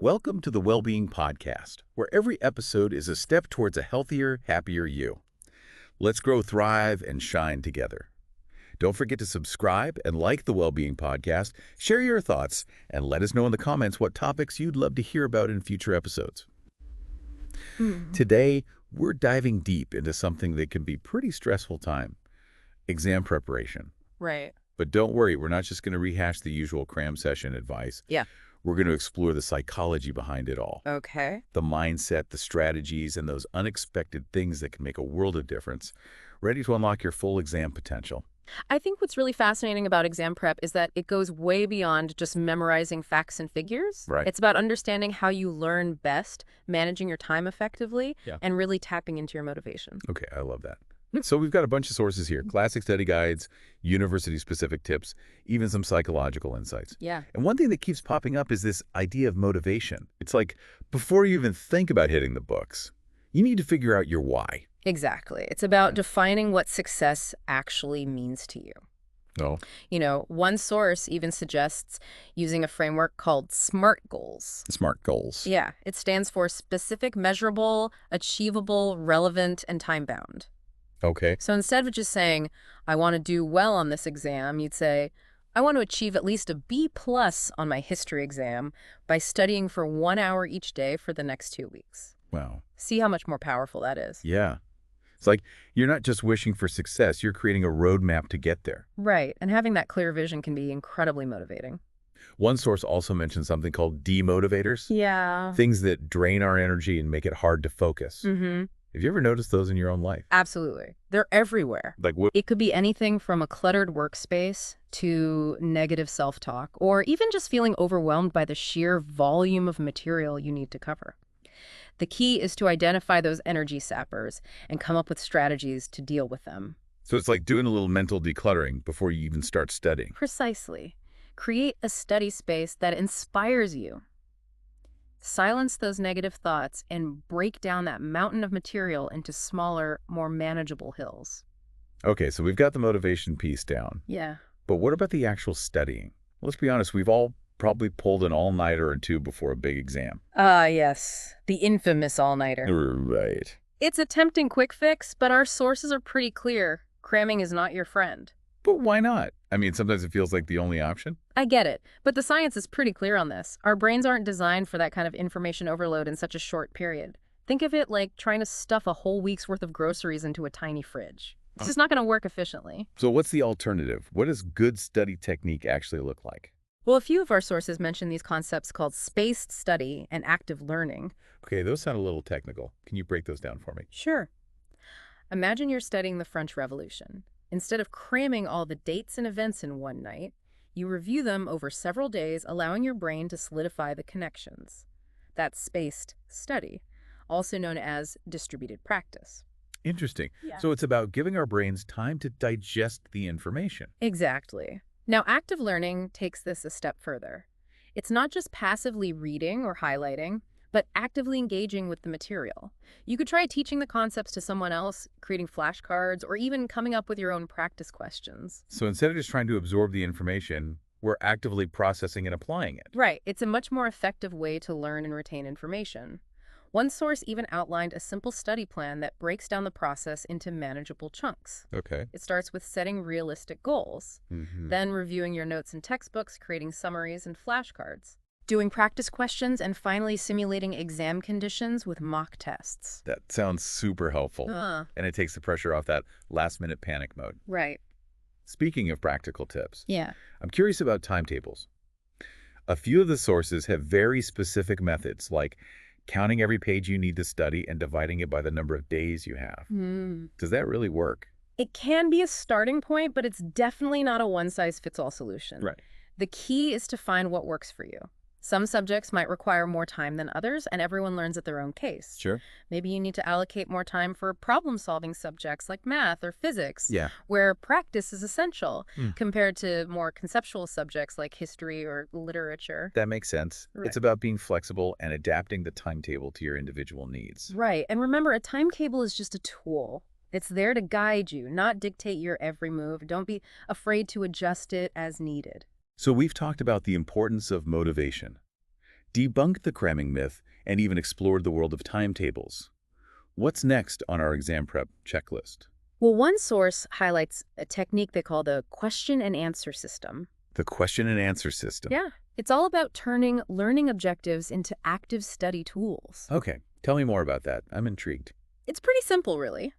Welcome to the Wellbeing Podcast, where every episode is a step towards a healthier, happier you. Let's grow, thrive, and shine together. Don't forget to subscribe and like the Wellbeing Podcast, share your thoughts, and let us know in the comments what topics you'd love to hear about in future episodes. Today, we're diving deep into something that can be pretty stressful time, exam preparation. Right. But don't worry, we're not just going to rehash the usual cram session advice. Yeah. We're going to explore the psychology behind it all. Okay. The mindset, the strategies, and those unexpected things that can make a world of difference. Ready to unlock your full exam potential. I think what's really fascinating about exam prep is that it goes way beyond just memorizing facts and figures. Right. It's about understanding how you learn best, managing your time effectively, and really tapping into your motivation. Okay, I love that. So we've got a bunch of sources here, classic study guides, university-specific tips, even some psychological insights. Yeah. And one thing that keeps popping up is this idea of motivation. It's like, before you even think about hitting the books, you need to figure out your why. Exactly. It's about defining what success actually means to you. Oh. One source even suggests using a framework called SMART goals. SMART goals. Yeah. It stands for specific, measurable, achievable, relevant, and time-bound. Okay. So instead of just saying, I want to do well on this exam, you'd say, I want to achieve at least a B+ on my history exam by studying for 1 hour each day for the next 2 weeks. Wow. See how much more powerful that is. Yeah. It's like you're not just wishing for success, you're creating a roadmap to get there. Right. And having that clear vision can be incredibly motivating. One source also mentioned something called demotivators. Yeah. Things that drain our energy and make it hard to focus. Mm-hmm. Have you ever noticed those in your own life? Absolutely. They're everywhere. Like what? It could be anything from a cluttered workspace to negative self-talk, or even just feeling overwhelmed by the sheer volume of material you need to cover. The key is to identify those energy sappers and come up with strategies to deal with them. So it's like doing a little mental decluttering before you even start studying. Precisely. Create a study space that inspires you. Silence those negative thoughts and break down that mountain of material into smaller, more manageable hills. Okay, so we've got the motivation piece down. Yeah. But what about the actual studying? Let's be honest, we've all probably pulled an all-nighter or two before a big exam. Yes. The infamous all-nighter. Right. It's a tempting quick fix, but our sources are pretty clear. Cramming is not your friend. But why not? I mean, sometimes it feels like the only option. I get it, but the science is pretty clear on this. Our brains aren't designed for that kind of information overload in such a short period. Think of it like trying to stuff a whole week's worth of groceries into a tiny fridge. It's just not going to work efficiently. So what's the alternative? What does good study technique actually look like? Well, a few of our sources mention these concepts called spaced study and active learning. Okay, those sound a little technical. Can you break those down for me? Sure. Imagine you're studying the French Revolution. Instead of cramming all the dates and events in one night, you review them over several days, allowing your brain to solidify the connections. That's spaced study, also known as distributed practice. Interesting. Yeah. So it's about giving our brains time to digest the information. Exactly. Now, active learning takes this a step further. It's not just passively reading or highlighting, but actively engaging with the material. You could try teaching the concepts to someone else, creating flashcards, or even coming up with your own practice questions. So instead of just trying to absorb the information, we're actively processing and applying it. Right. It's a much more effective way to learn and retain information. One source even outlined a simple study plan that breaks down the process into manageable chunks. Okay. It starts with setting realistic goals, then reviewing your notes and textbooks, creating summaries and flashcards, doing practice questions, and finally simulating exam conditions with mock tests. That sounds super helpful. And it takes the pressure off that last-minute panic mode. Right. Speaking of practical tips, Yeah. I'm curious about timetables. A few of the sources have very specific methods, like counting every page you need to study and dividing it by the number of days you have. Does that really work? It can be a starting point, but it's definitely not a one-size-fits-all solution. Right. The key is to find what works for you. Some subjects might require more time than others, and everyone learns at their own pace. Sure. Maybe you need to allocate more time for problem-solving subjects like math or physics, Yeah. where practice is essential, compared to more conceptual subjects like history or literature. That makes sense. Right. It's about being flexible and adapting the timetable to your individual needs. Right, and remember, a timetable is just a tool. It's there to guide you, not dictate your every move. Don't be afraid to adjust it as needed. So we've talked about the importance of motivation. debunked the cramming myth, and even explored the world of timetables. What's next on our exam prep checklist? Well, one source highlights a technique they call the question and answer system. The question and answer system. Yeah, it's all about turning learning objectives into active study tools. Okay, tell me more about that. I'm intrigued. It's pretty simple, really.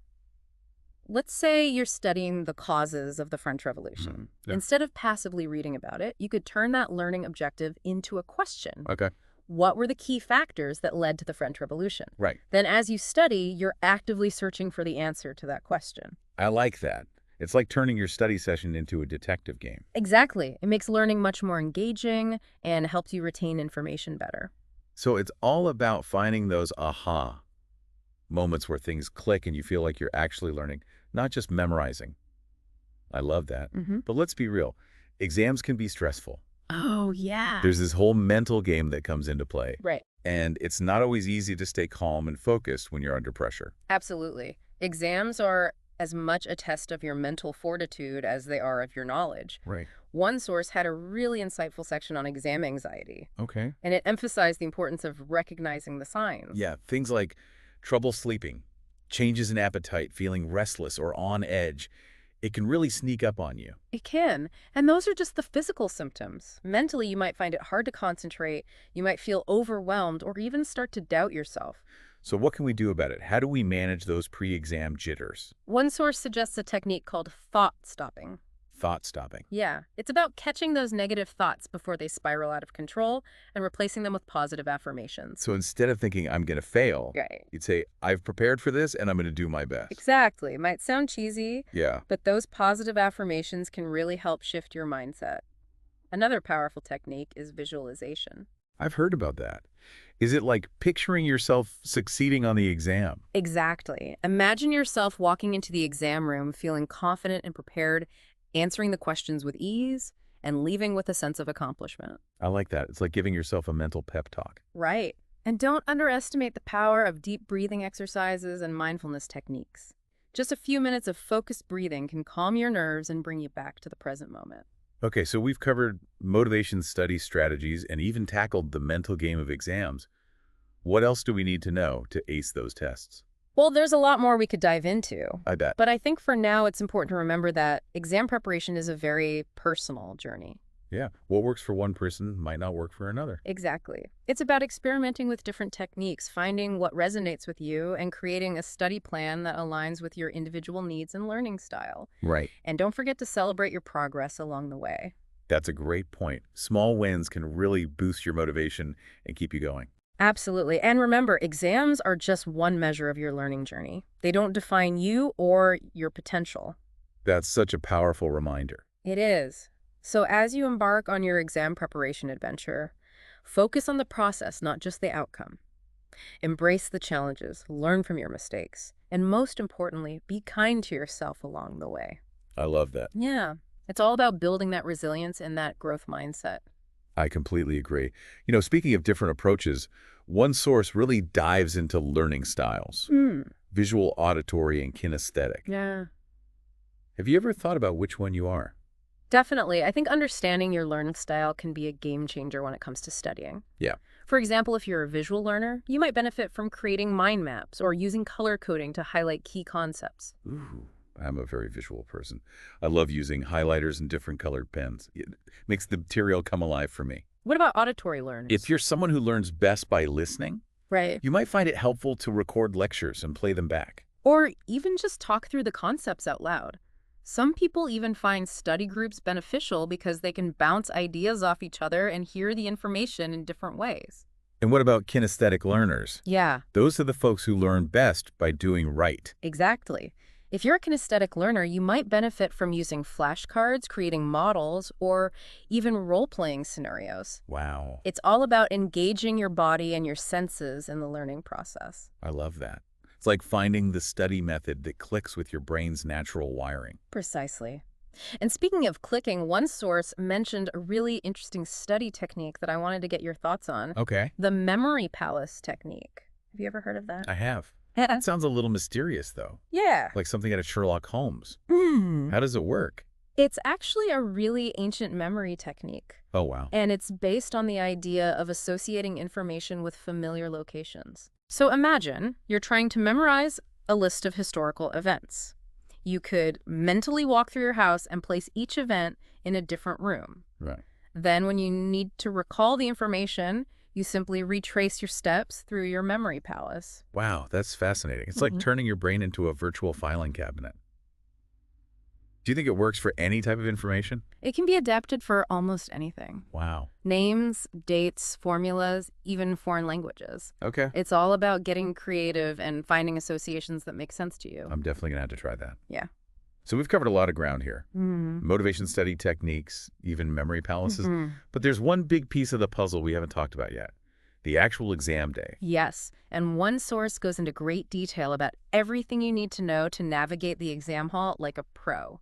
Let's say you're studying the causes of the French Revolution. Yeah. Instead of passively reading about it, you could turn that learning objective into a question. Okay. What were the key factors that led to the French Revolution? Right. Then as you study, you're actively searching for the answer to that question. I like that. It's like turning your study session into a detective game. Exactly. It makes learning much more engaging and helps you retain information better. So it's all about finding those aha moments where things click and you feel like you're actually learning, not just memorizing. I love that. But let's be real. Exams can be stressful. Oh, yeah. There's this whole mental game that comes into play. Right. And it's not always easy to stay calm and focused when you're under pressure. Absolutely. Exams are as much a test of your mental fortitude as they are of your knowledge. Right. One source had a really insightful section on exam anxiety, Okay. and it emphasized the importance of recognizing the signs. Yeah, things like trouble sleeping, changes in appetite, feeling restless or on edge. It can really sneak up on you. It can. And those are just the physical symptoms. Mentally, you might find it hard to concentrate, you might feel overwhelmed, or even start to doubt yourself. So what can we do about it? How do we manage those pre-exam jitters? One source suggests a technique called thought stopping. Thought stopping. Yeah, it's about catching those negative thoughts before they spiral out of control and replacing them with positive affirmations. So instead of thinking I'm going to fail, Right. you'd say I've prepared for this and I'm going to do my best. Exactly. It might sound cheesy, Yeah. but those positive affirmations can really help shift your mindset. Another powerful technique is visualization. I've heard about that. Is it like picturing yourself succeeding on the exam? Exactly. Imagine yourself walking into the exam room feeling confident and prepared, answering the questions with ease, and leaving with a sense of accomplishment. I like that. It's like giving yourself a mental pep talk. Right. And don't underestimate the power of deep breathing exercises and mindfulness techniques. Just a few minutes of focused breathing can calm your nerves and bring you back to the present moment. Okay, so we've covered motivation study strategies and even tackled the mental game of exams. What else do we need to know to ace those tests? Well, there's a lot more we could dive into. I bet. But I think for now, it's important to remember that exam preparation is a very personal journey. Yeah, what works for one person might not work for another. Exactly. It's about experimenting with different techniques, finding what resonates with you, and creating a study plan that aligns with your individual needs and learning style. Right. And don't forget to celebrate your progress along the way. That's a great point. Small wins can really boost your motivation and keep you going. Absolutely. And remember, exams are just one measure of your learning journey. They don't define you or your potential. That's such a powerful reminder. It is. So as you embark on your exam preparation adventure, focus on the process, not just the outcome. Embrace the challenges, learn from your mistakes, and most importantly, be kind to yourself along the way. I love that. Yeah, it's all about building that resilience and that growth mindset. I completely agree. You know, speaking of different approaches, one source really dives into learning styles, visual, auditory, and kinesthetic. Yeah. Have you ever thought about which one you are? Definitely. I think understanding your learning style can be a game changer when it comes to studying. Yeah. For example, if you're a visual learner, you might benefit from creating mind maps or using color coding to highlight key concepts. Ooh, I'm a very visual person. I love using highlighters and different colored pens. It makes the material come alive for me. What about auditory learners? If you're someone who learns best by listening, Right. you might find it helpful to record lectures and play them back. Or even just talk through the concepts out loud. Some people even find study groups beneficial because they can bounce ideas off each other and hear the information in different ways. And what about kinesthetic learners? Yeah, Those are the folks who learn best by doing right. exactly. If you're a kinesthetic learner, you might benefit from using flashcards, creating models, or even role-playing scenarios. Wow, It's all about engaging your body and your senses in the learning process. I love that. It's like finding the study method that clicks with your brain's natural wiring. Precisely. And speaking of clicking, one source mentioned a really interesting study technique that I wanted to get your thoughts on. Okay. The memory palace technique. Have you ever heard of that? I have. It sounds a little mysterious, though, Yeah. like something out of Sherlock Holmes. Mm. How does it work? It's actually a really ancient memory technique, Oh, wow. and it's based on the idea of associating information with familiar locations. So imagine you're trying to memorize a list of historical events. You could mentally walk through your house and place each event in a different room. Right. Then when you need to recall the information, you simply retrace your steps through your memory palace. Wow, that's fascinating. It's like turning your brain into a virtual filing cabinet. Do you think it works for any type of information? It can be adapted for almost anything. Wow. Names, dates, formulas, even foreign languages. Okay. It's all about getting creative and finding associations that make sense to you. I'm definitely going to have to try that. Yeah. So we've covered a lot of ground here. Mm-hmm. Motivation study techniques, even memory palaces. But there's one big piece of the puzzle we haven't talked about yet. The actual exam day. Yes, and one source goes into great detail about everything you need to know to navigate the exam hall like a pro.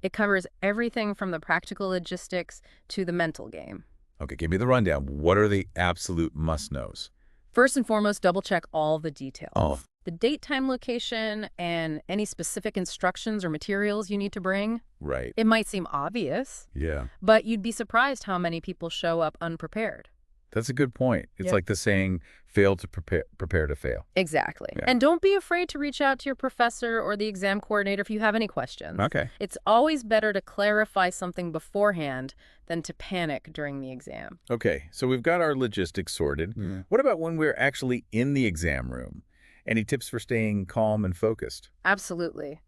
It covers everything from the practical logistics to the mental game. Okay, give me the rundown. What are the absolute must-knows? First and foremost, double-check all the details. Oh. The date, time, location, and any specific instructions or materials you need to bring. Right. It might seem obvious, Yeah. but you'd be surprised how many people show up unprepared. That's a good point. It's like the saying, fail to prepare to fail. Exactly. Yeah. And don't be afraid to reach out to your professor or the exam coordinator if you have any questions. Okay. It's always better to clarify something beforehand than to panic during the exam. Okay, so we've got our logistics sorted. What about when we're actually in the exam room? Any tips for staying calm and focused? Absolutely.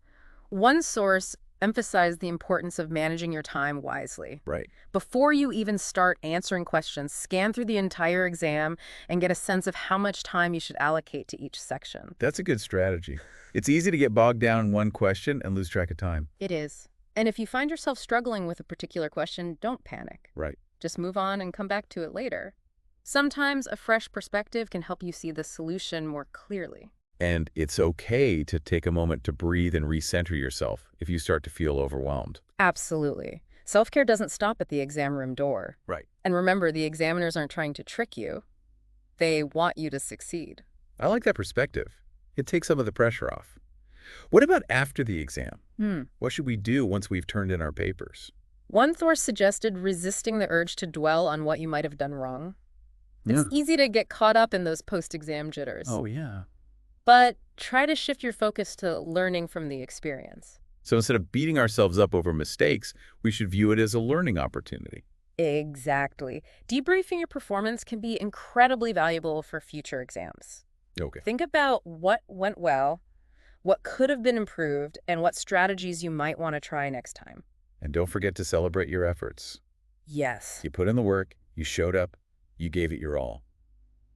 One source emphasized the importance of managing your time wisely. Right. Before you even start answering questions, scan through the entire exam and get a sense of how much time you should allocate to each section. That's a good strategy. It's easy to get bogged down in one question and lose track of time. It is. And if you find yourself struggling with a particular question, don't panic. Right. Just move on and come back to it later. Sometimes a fresh perspective can help you see the solution more clearly. And it's okay to take a moment to breathe and recenter yourself if you start to feel overwhelmed. Absolutely. Self-care doesn't stop at the exam room door. Right. And remember, the examiners aren't trying to trick you. They want you to succeed. I like that perspective. It takes some of the pressure off. What about after the exam? What should we do once we've turned in our papers? One source suggested resisting the urge to dwell on what you might have done wrong. It's easy to get caught up in those post-exam jitters. Oh, yeah. But try to shift your focus to learning from the experience. So instead of beating ourselves up over mistakes, we should view it as a learning opportunity. Exactly. Debriefing your performance can be incredibly valuable for future exams. Okay. Think about what went well, what could have been improved, and what strategies you might want to try next time. And don't forget to celebrate your efforts. Yes. You put in the work, you showed up, you gave it your all.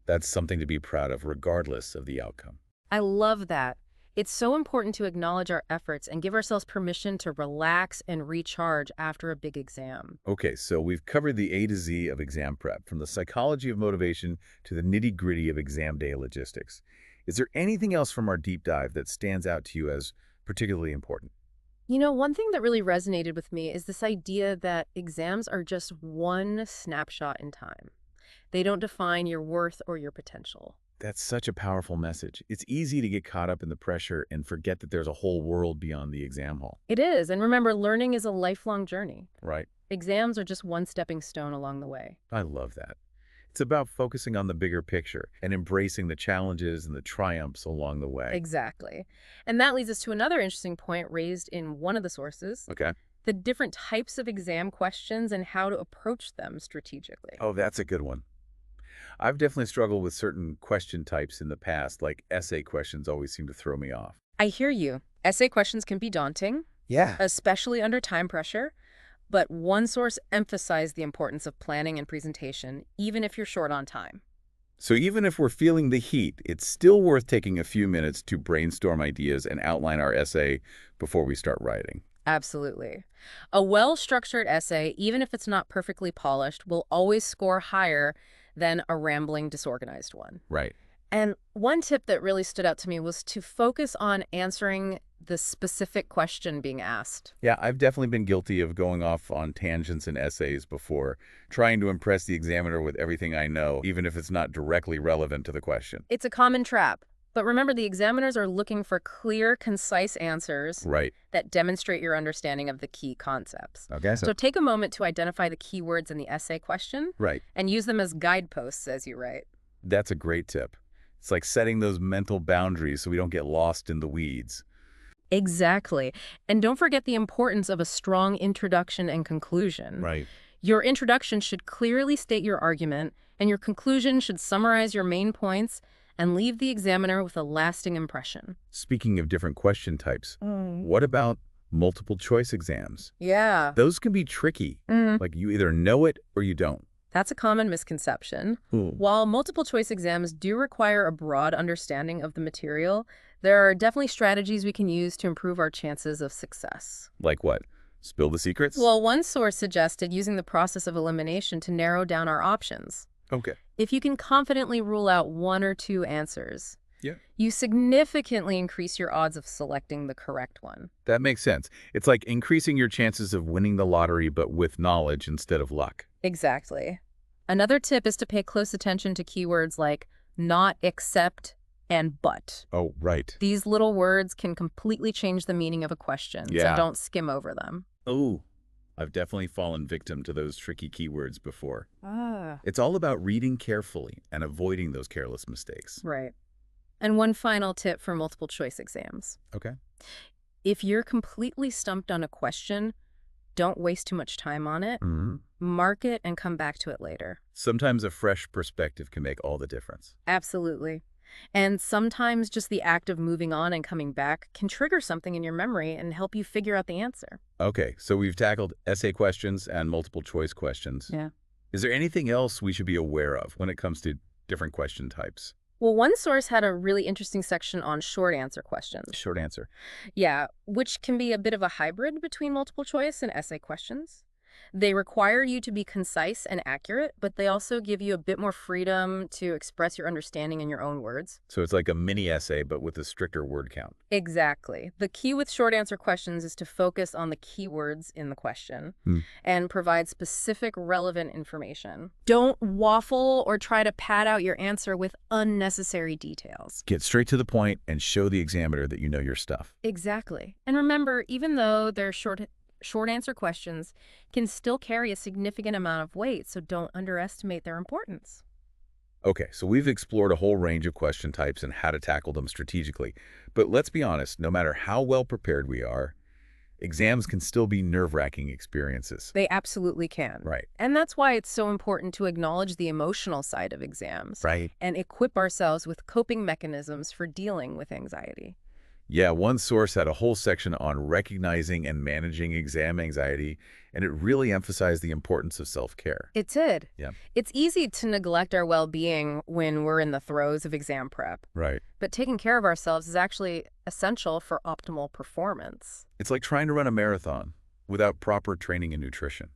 That's something to be proud of regardless of the outcome. I love that. It's so important to acknowledge our efforts and give ourselves permission to relax and recharge after a big exam. Okay, so we've covered the A to Z of exam prep, from the psychology of motivation to the nitty-gritty of exam day logistics. Is there anything else from our deep dive that stands out to you as particularly important? You know, one thing that really resonated with me is this idea that exams are just one snapshot in time. They don't define your worth or your potential. That's such a powerful message. It's easy to get caught up in the pressure and forget that there's a whole world beyond the exam hall. It is, and remember, learning is a lifelong journey. Right. Exams are just one stepping stone along the way. I love that. It's about focusing on the bigger picture and embracing the challenges and the triumphs along the way. Exactly. And that leads us to another interesting point raised in one of the sources. Okay. The different types of exam questions and how to approach them strategically. Oh, that's a good one. I've definitely struggled with certain question types in the past, like essay questions always seem to throw me off. I hear you. Essay questions can be daunting, Yeah. especially under time pressure, but one source emphasized the importance of planning and presentation, even if you're short on time. So even if we're feeling the heat, it's still worth taking a few minutes to brainstorm ideas and outline our essay before we start writing. Absolutely. A well-structured essay, even if it's not perfectly polished, will always score higher than a rambling, disorganized one. Right. And one tip that really stood out to me was to focus on answering the specific question being asked. Yeah, I've definitely been guilty of going off on tangents in essays before, trying to impress the examiner with everything I know, even if it's not directly relevant to the question. It's a common trap. But remember, the examiners are looking for clear, concise answers Right. that demonstrate your understanding of the key concepts. Okay. So take a moment to identify the keywords in the essay question Right. and use them as guideposts as you write. That's a great tip. It's like setting those mental boundaries so we don't get lost in the weeds. Exactly. And don't forget the importance of a strong introduction and conclusion. Right. Your introduction should clearly state your argument, and your conclusion should summarize your main points and leave the examiner with a lasting impression. Speaking of different question types, what about multiple choice exams? Yeah. Those can be tricky. Like you either know it or you don't. That's a common misconception. While multiple choice exams do require a broad understanding of the material, there are definitely strategies we can use to improve our chances of success. Like what? Spill the secrets? Well, one source suggested using the process of elimination to narrow down our options. Okay. If you can confidently rule out one or two answers, Yeah. you significantly increase your odds of selecting the correct one. That makes sense. It's like increasing your chances of winning the lottery, but with knowledge instead of luck. Exactly. Another tip is to pay close attention to keywords like not, except, and but. Oh, right. These little words can completely change the meaning of a question, so Yeah. don't skim over them. Oh, I've definitely fallen victim to those tricky keywords before. Ah. It's all about reading carefully and avoiding those careless mistakes. Right. And one final tip for multiple choice exams. Okay. If you're completely stumped on a question, don't waste too much time on it. Mark it and come back to it later. Sometimes a fresh perspective can make all the difference. Absolutely. And sometimes just the act of moving on and coming back can trigger something in your memory and help you figure out the answer. Okay, so we've tackled essay questions and multiple choice questions. Yeah. Is there anything else we should be aware of when it comes to different question types? Well, one source had a really interesting section on short answer questions. Short answer. Yeah, which can be a bit of a hybrid between multiple choice and essay questions. They require you to be concise and accurate, but they also give you a bit more freedom to express your understanding in your own words. So it's like a mini essay, but with a stricter word count. Exactly. The key with short answer questions is to focus on the keywords in the question and provide specific, relevant information. Don't waffle or try to pad out your answer with unnecessary details. Get straight to the point and show the examiner that you know your stuff. Exactly. And remember, even though they're short answer questions can still carry a significant amount of weight, so don't underestimate their importance. Okay, so we've explored a whole range of question types and how to tackle them strategically. But let's be honest, no matter how well prepared we are, exams can still be nerve-wracking experiences. They absolutely can. Right. And that's why it's so important to acknowledge the emotional side of exams. Right. And equip ourselves with coping mechanisms for dealing with anxiety. Yeah, one source had a whole section on recognizing and managing exam anxiety, and it really emphasized the importance of self-care. It did. Yeah. It's easy to neglect our well-being when we're in the throes of exam prep. Right. But taking care of ourselves is actually essential for optimal performance. It's like trying to run a marathon without proper training and nutrition.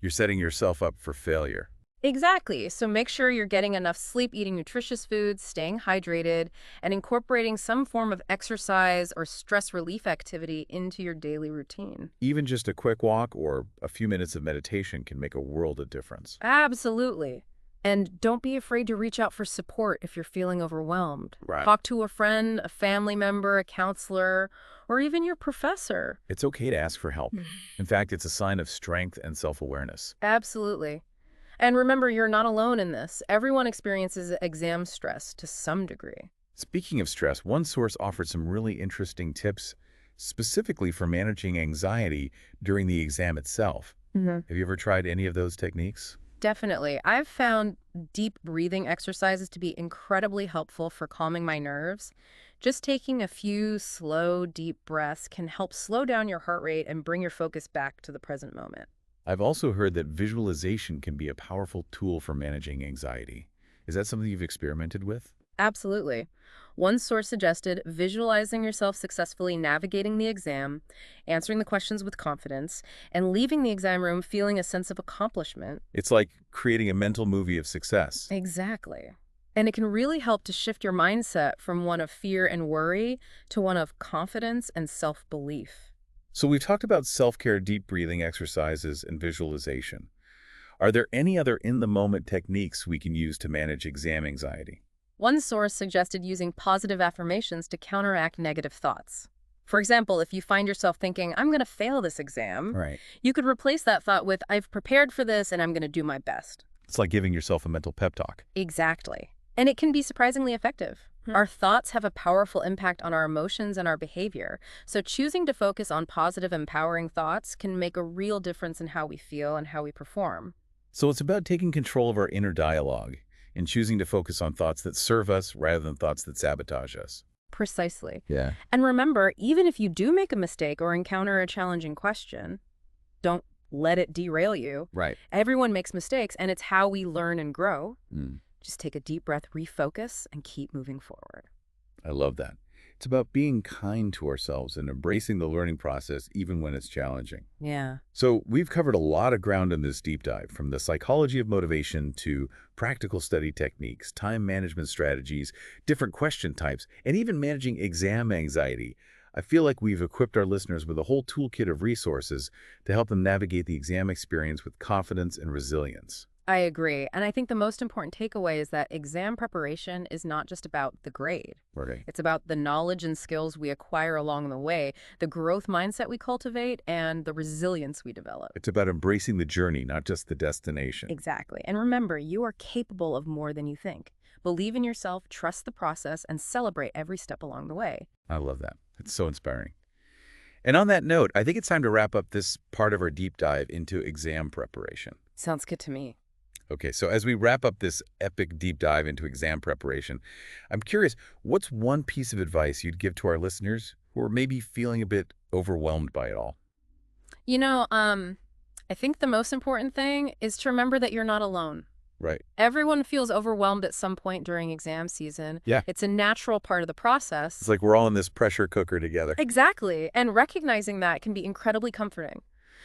You're setting yourself up for failure. Exactly. So make sure you're getting enough sleep, eating nutritious foods, staying hydrated, and incorporating some form of exercise or stress relief activity into your daily routine. Even just a quick walk or a few minutes of meditation can make a world of difference. Absolutely. And don't be afraid to reach out for support if you're feeling overwhelmed. Right. Talk to a friend, a family member, a counselor, or even your professor. It's okay to ask for help. In fact, it's a sign of strength and self-awareness. Absolutely. And remember, you're not alone in this. Everyone experiences exam stress to some degree. Speaking of stress, one source offered some really interesting tips specifically for managing anxiety during the exam itself. Have you ever tried any of those techniques? Definitely. I've found deep breathing exercises to be incredibly helpful for calming my nerves. Just taking a few slow, deep breaths can help slow down your heart rate and bring your focus back to the present moment. I've also heard that visualization can be a powerful tool for managing anxiety. Is that something you've experimented with? Absolutely. One source suggested visualizing yourself successfully navigating the exam, answering the questions with confidence, and leaving the exam room feeling a sense of accomplishment. It's like creating a mental movie of success. Exactly. And it can really help to shift your mindset from one of fear and worry to one of confidence and self-belief. So we've talked about self-care, deep breathing exercises, and visualization. Are there any other in-the-moment techniques we can use to manage exam anxiety? One source suggested using positive affirmations to counteract negative thoughts. For example, if you find yourself thinking, I'm going to fail this exam, Right. you could replace that thought with, I've prepared for this and I'm going to do my best. It's like giving yourself a mental pep talk. Exactly. And it can be surprisingly effective. Our thoughts have a powerful impact on our emotions and our behavior, so choosing to focus on positive, empowering thoughts can make a real difference in how we feel and how we perform. So it's about taking control of our inner dialogue and choosing to focus on thoughts that serve us rather than thoughts that sabotage us. Precisely. Yeah. And remember, even if you do make a mistake or encounter a challenging question, don't let it derail you. Right. Everyone makes mistakes, and it's how we learn and grow. Mm. Just take a deep breath, refocus, and keep moving forward. I love that. It's about being kind to ourselves and embracing the learning process even when it's challenging. Yeah. So we've covered a lot of ground in this deep dive, from the psychology of motivation to practical study techniques, time management strategies, different question types, and even managing exam anxiety. I feel like we've equipped our listeners with a whole toolkit of resources to help them navigate the exam experience with confidence and resilience. I agree. And I think the most important takeaway is that exam preparation is not just about the grade. Right. It's about the knowledge and skills we acquire along the way, the growth mindset we cultivate, and the resilience we develop. It's about embracing the journey, not just the destination. Exactly. And remember, you are capable of more than you think. Believe in yourself, trust the process, and celebrate every step along the way. I love that. It's so inspiring. And on that note, I think it's time to wrap up this part of our deep dive into exam preparation. Sounds good to me. Okay, so as we wrap up this epic deep dive into exam preparation, I'm curious, what's one piece of advice you'd give to our listeners who are maybe feeling a bit overwhelmed by it all? You know, I think the most important thing is to remember that you're not alone. Right. Everyone feels overwhelmed at some point during exam season. Yeah. It's a natural part of the process. It's like we're all in this pressure cooker together. Exactly. And recognizing that can be incredibly comforting.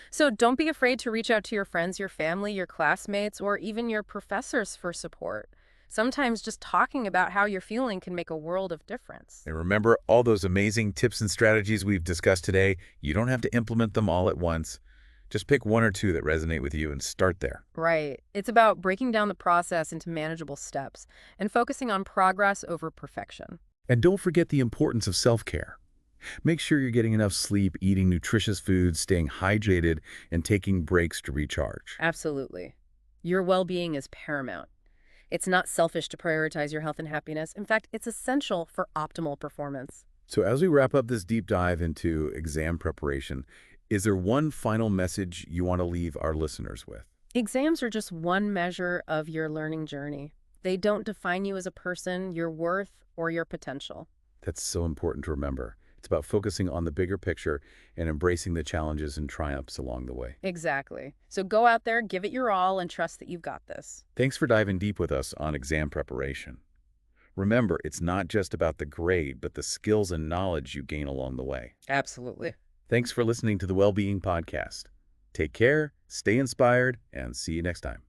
So don't be afraid to reach out to your friends, your family, your classmates, or even your professors for support. Sometimes just talking about how you're feeling can make a world of difference. And remember, all those amazing tips and strategies we've discussed today, you don't have to implement them all at once. Just pick one or two that resonate with you and start there. Right. It's about breaking down the process into manageable steps and focusing on progress over perfection. And don't forget the importance of self-care. Make sure you're getting enough sleep, eating nutritious foods, staying hydrated, and taking breaks to recharge. Absolutely. Your well-being is paramount. It's not selfish to prioritize your health and happiness. In fact, it's essential for optimal performance. So as we wrap up this deep dive into exam preparation, is there one final message you want to leave our listeners with? Exams are just one measure of your learning journey. They don't define you as a person, your worth, or your potential. That's so important to remember. It's about focusing on the bigger picture and embracing the challenges and triumphs along the way. Exactly. So go out there, give it your all, and trust that you've got this. Thanks for diving deep with us on exam preparation. Remember, it's not just about the grade, but the skills and knowledge you gain along the way. Absolutely. Thanks for listening to the Wellbeing Podcast. Take care, stay inspired, and see you next time.